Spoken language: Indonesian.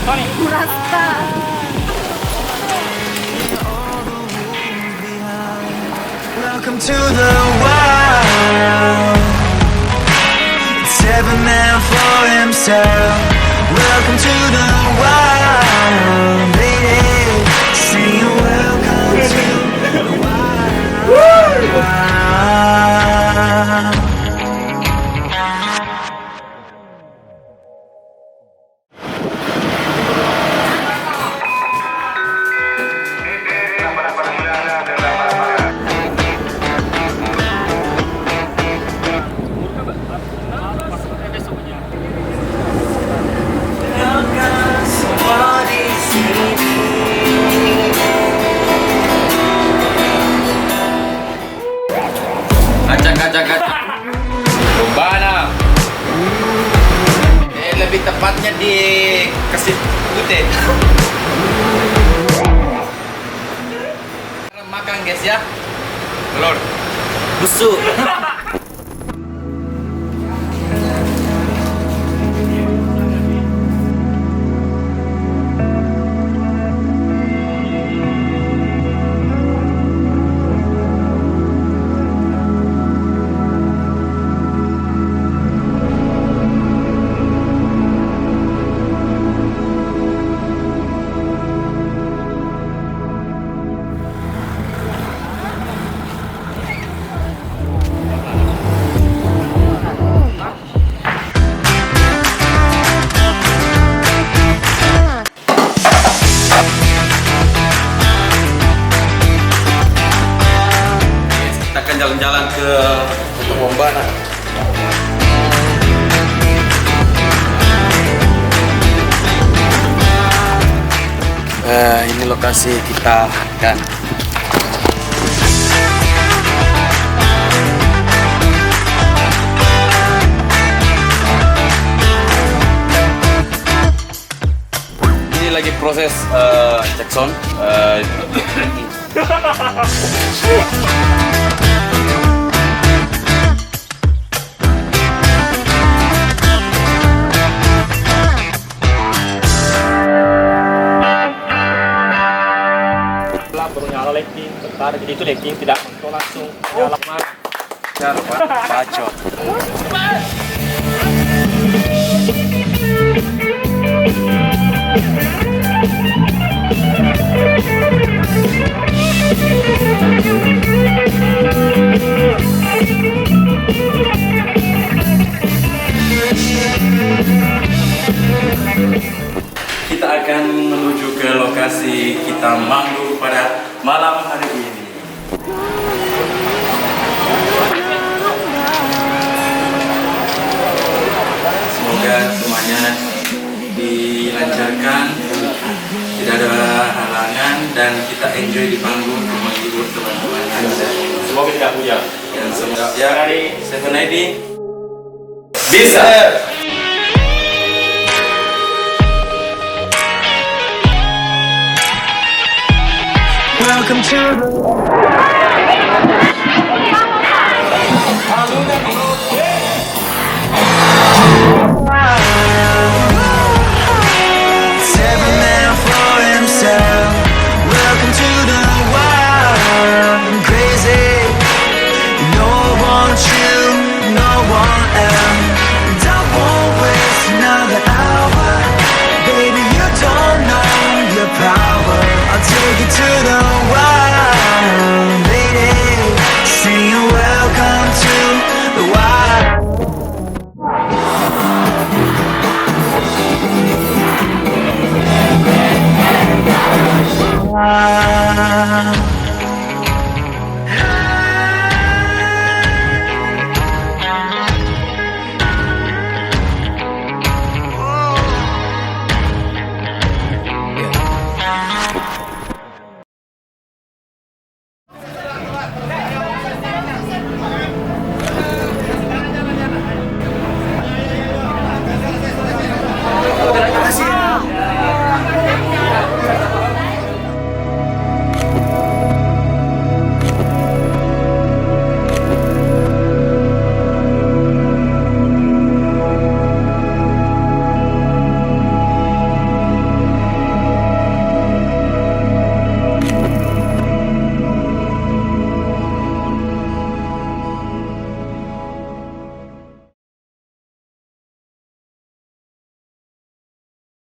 Kurasta. Welcome to the wild. It's every man for himself. Welcome to the wild, baby. Say welcome to the wild. Kacang. Bombana. Lebih tepatnya di Kasih Putih. Makan guys ya. Telur. Busuk. Kita akan jalan-jalan ke Bombana. Ini lokasi kita akan ini lagi proses cek sound. Baru nyala lighting, bentar, jadi itu lighting tidak langsung nyala. Jangan lupa bacot. Kita akan menuju ke lokasi kita manggung pada malam hari ini. Semoga semuanya dilancarkan, tidak ada halangan, dan kita enjoy di panggung untuk menghibur teman-teman. Semoga tidak hujan. Dan semoga ya dari Seven ID Bisa. Welcome to the It's every man for himself. Welcome to the wild and crazy. No one wants you, no one else. Don't won't waste another hour. Baby, you don't know your power. I'll take you to the wild, lady. Sing welcome to the wild. Wild.